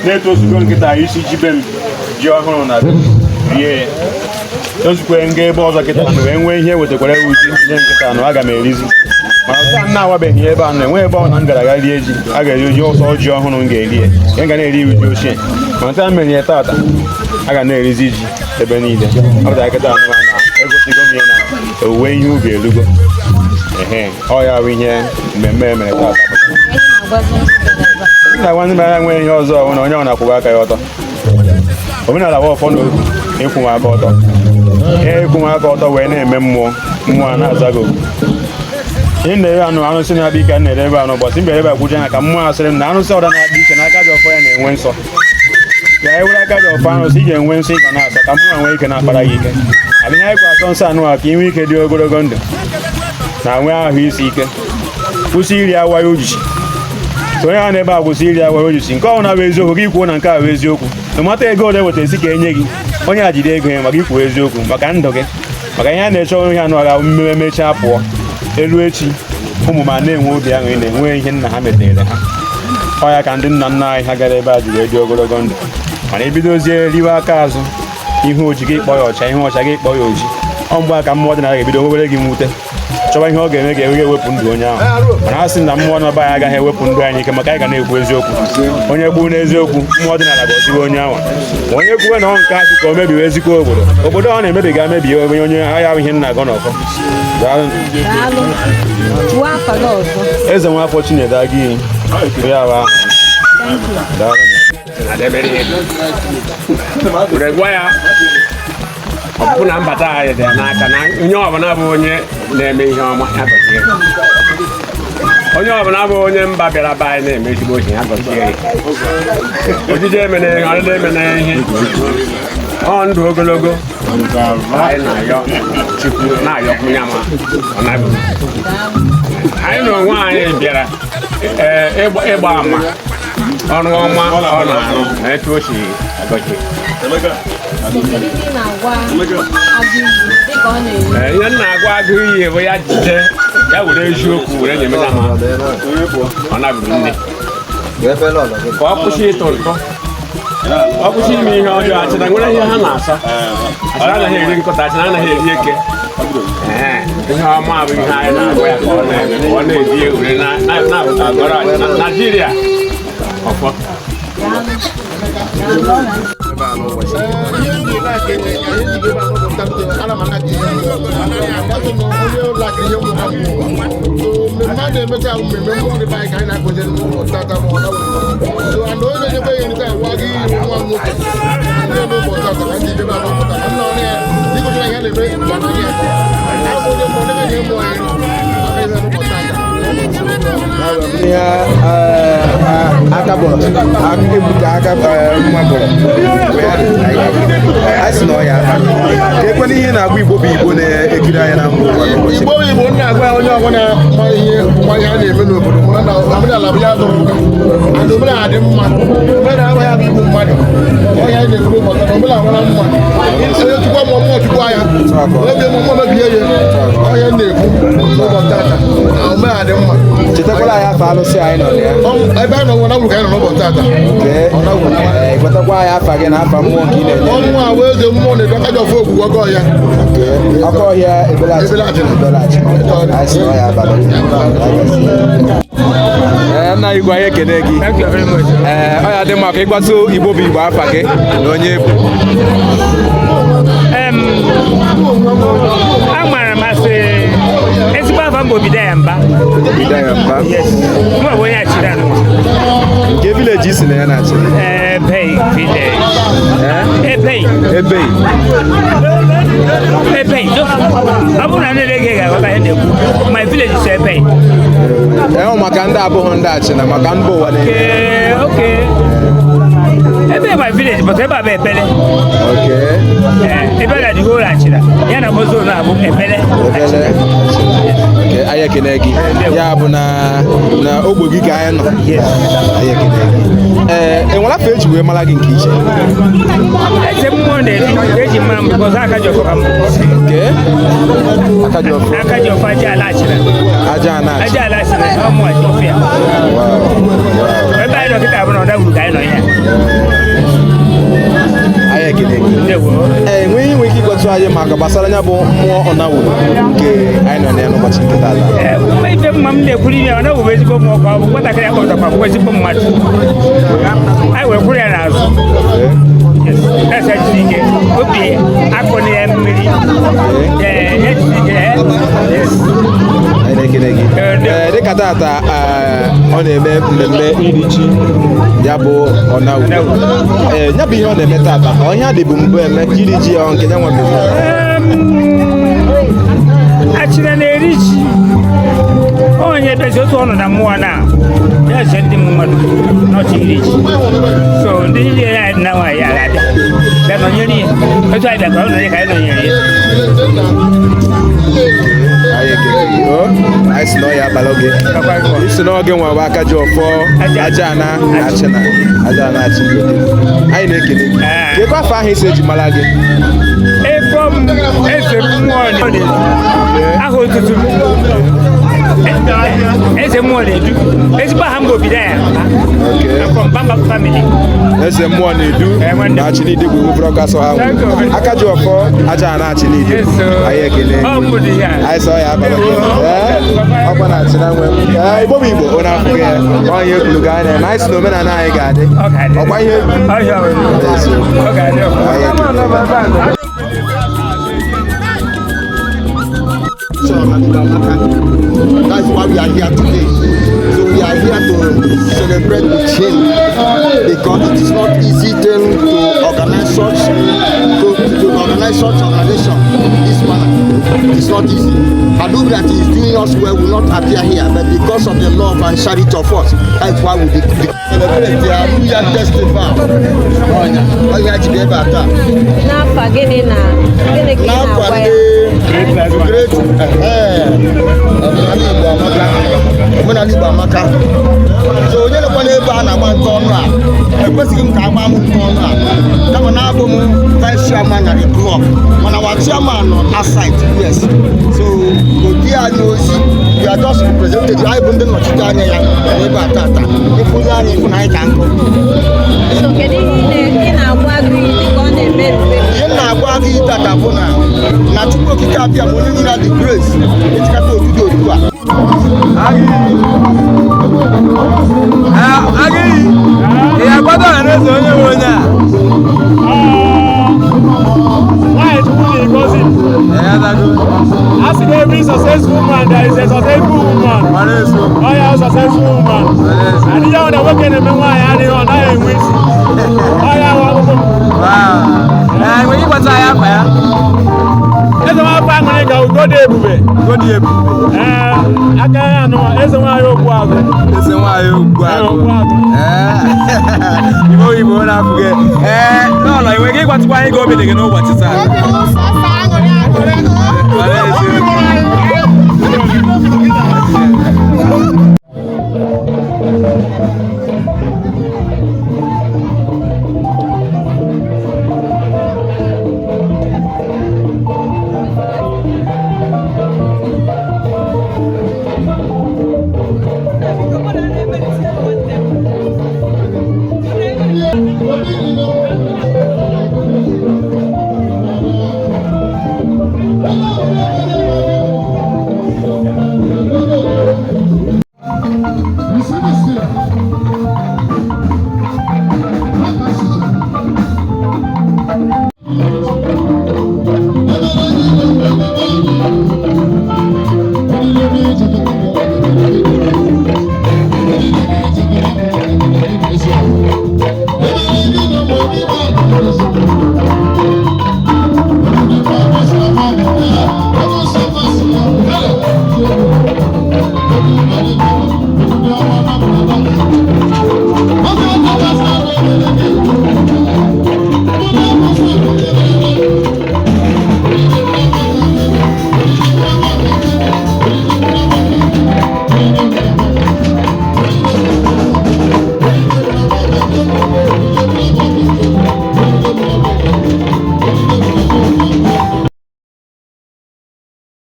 na-etozugo nkịta isi jibem ji ọhụrụ na rie tozukwe nga ebe ọzọ kịta na wee nwee ihe wetakwara uji nye nkịta na aga m erizi mana taa nna awabeghị ebe a na-enwe ebe ọ na m gara aga rie ji a ga-eri oji ọsọ ji ọhụrụ m ga-eri ya m ga na-eri uji ochie mana taa mere ya tata a ga na-erizi ji ebe niile ọ pụtara kịta na egosigo m ya na owuwe ihe ubi elugo ọ ya bụ ihe mmemme emere tata na-agwa ndị mara nwee ihe ọzọ ọbụla onye ọ na-akwụba aka ya ọtọ omenala bụ ụfọdụ ịkwụwa aka ọtọ ịkwụwa aka ọtọ wee na-eme mmụọ a na-azago ihe na-ere anụsị na-abịa ike na-ere ebe anụ ụbọchị mbe ebe akwụje ya ka mmụọ asịrị m na anụsị ọda na-abịa ike na aka ji ọfọ ya na-enwe nsọ ka e were aka ji ọfọ anụsị ị ga-enwe nsọ ị ga na-asọ ka mmụọ nwee ike na-akpara gị ike abịa ihe anyị kwa asọ nsọ anụ a ka inwe ike dị ogologo ndụ na nwee ahụ isi ike kwụsị iri awa ya ojiji onye ha na-ebe a kwụsị iri awa ojisi nke ọnwụ na-abụ eziokwu gị kwuo na nke a bụ eziokwu tụmata ego ole weta esi ka enye gị onye a jide ego ya maka ikwu eziokwu maka ndụ gị maka ihe a na-eche onye ha nụagha mmemme mechaa pụọ elu echi ụmụ ma na-enwe obi aṅụrị na-enwe ihe nna ha metere ha ọ ya ka ndị nna nna anyị ha gara ebe a ji wee dị ogologo ndụ mana ebidozie riwe aka azụ ihe oji gị kpọ ya ọcha ihe ọcha gị kpọ ya oji ọ mgbe aka mmụọ ọdịnala ga-ebido wewere gị mwute chọba ihe ọ ga-eme ga-enwe ewepụ ndụ onye ahụ mana a sị na mmụọ n'ọba anyị agaghị ewepụ ndụ anyị ike maka anyị ga na-ekwu eziokwu onye kwuo n'eziokwu mmụọ ọdịnala ga-ọziwe onye ahụ ma onye kwuwe na ọ nke asị ka o mebiwe ezikọ obodo ọ na-emebi ga-emebi onye agha ahụ ihe nna agọ n'ọfọ eze nwafọ Chinedu gị ya bụ ọbụna mbata anyị dị n'aka na onye ọbụla bụ onye na-eme ihe ọma ya gọzie onye ọbụla bụ onye mba bịara be anyị na-eme ezigbo ohi ya gọzie ojije emene ihe ọdịda emene ihe ọ ndụ ogologo anyị na-ayọ Chukwu na-ayọkwu ya ma ọ na-abụ anyị na onwe anyị bịara ịgba ama ọrụ ọma ọ na-arụ na etu o si agọzie ihe na-agwa agụ iyi bụ ya jide ya were eziokwu were nyemega ma ọ nabụrụ nne ka ọ kwụsị ịtọ ntọ ọ kwụsị ime ihe ọjọọ achịna nwere ihe ha na-asa achịna anaghị eri nkọta achịna anaghị eri eke ihe ọma bụ ihe anyị na-agwa ya ka ọ na-ebi ewere na-agọrọ achịna Naijiria ọfọ ekwe n'ihe na-agba Igbo bụ Igbo na-ekiri anya na mbụ Igbo bụ Igbo na-agwa onye ọbụla ma ihe a na-eme n'obodo mana omenala bụ ya dụrụ and omenala dị mma omenala ya bụ igbu mmadụ ọhịa anyị na-ekwu maka na omenala mara mma onye chukwu ma mmụọ chukwu anya ebe mmụọ mebie ya ọhịa na-ekwu n'ụbọchị tata omenala dị mma chetakwala anyị afọ alụsị anyị nọ ya ebe anyị nọ ONAWURU ka anyị nọ n'ụbọchị tata gbatakwa anyị afa gị na afa mmụọ nke ị na-enye ọnwụ a wee eze mmụọ na-edo aka ji ọfọ ogwu ọgọ ọhịa ọkọ ọhịa ebelachị nna Igwe anyị ekene gị ọ ya dị mma ka ịgbatu Igbo bụ Igbo afa gị na onye bụ amara masị ezigbo afa mbụ Bidaya Mba mụ bụ onye Achịna nke vileji isi na ya na Achịna Ebei village Ebei ọ bụrụ na ndị gị ga-aghọta ihe na-ekwu my village is Ebei maka ndị abụghị ndị Achịna maka mba ụwa ebe my village but ebe a bụ Ebele ebe na the whole Achịna ya na mozo na-abụ Ebele anyị ekene gị ya bụ na ogbe gị ka anyị nọ anyị ekene gị enwela fe eji wee mara gị nke iche eze mmụọ na-eji eji mara m because aka ji ọfọ nke aka ji ọfọ aja ala achịna aja ala achịna ọmụ achị ọfịa ebe anyị dọkịta bụ na ọda gburu ka anyị nọ ya anyị ekele enweghị inwe ike ịgwatụ anyị maka gbasara anya bụ mmụọ ọnawuru nke anyị nọ ya n'ụbọchị nke taata ife mma m na-ekwuru ime ọnawuru ezigbo mmụọ ka ọ bụ nwatakịrị akpọtakwa bụ ezigbo mmadụ anyị wee kwuru ya n'azụ esi ike obi akụ na ya mmiri dịka tata ọ na-eme mmemme iri ji ya bụ ọnawuru ya bụ ihe ọ na-eme tata ọhịa dị bụ mbụ eme iri ji ya nke ya nwe achịna na-eri ji onye bezi otu ọnụ na mmụọ na ya eche ndị mmadụ n'ọchị iri ji so ndị niile ya dị na nwaanyị ya ga-abịa bịa nọnyere ya otu anyị bịa ka ọ nọnye ka anyị nọnyere ya anyị si n'ọya abalị oge isi n'oge nwa bụ aka ji ọfọ aja na achịna anyị na-ekele gị ebe afọ ahụ isi eji mara gị ebe eze mmụọ aha otutu eze mmụọ na-edu ezigbo aha mba obido ya Bamba family eze mmụọ na-edu na Achinide bụ brọkasọ ahụ aka ji ọfọ aja na Achinide anyị ekele anyị sọ ya abalị ọkwa na achịna nwe igbo bụ igbo onye afọ ya onye ekwuru ga anya na anyị si na omenala anyị ga-adị ọkwa ihe That's why we are here today. So we are here to celebrate with him because it is not easy then to organize such organization in this manner. It's not easy. I know that he is doing us well will not appear here, but because of the love and charity of us, that's why we celebrate the Abuja festival. Great omenala Igbo amaka so onye nekwa n'ebe a na-agba nke ọnụ a ekwesịghị m ka agba m nke ọnụ a kama na abụ m vice chairman na the club mana wa chairman nọ aside yes so odi anyị ozi we are just representative anyị bụ ndị nnọchite anya ya n'ebe a tata ịfụ onye anyị ịfụ na anyị ka nkụ ihe na-agwa gị tata bụ na Chukwu okike abịa ma onye nyere the grace ejikata otudo otu a ị agbado na eze onye nwe onye a sị na every successful man there is a successful woman. Oh yeah, successful woman. And ihe ọ na nwoke na-eme nwaanyị adịghị ọ naghị enwe isi. Oh yeah, enwe ịgbata ya akpa ya eze nwaanyị aṅụrị ka ugodi ebube. Aka ya anụ eze nwaanyị okwu agụ. Igbo oyibo na-afụghị n'ụlọ enwe gị ịgbatịkwa anyị ga obi dị gị n'ụbọchị taa Hey!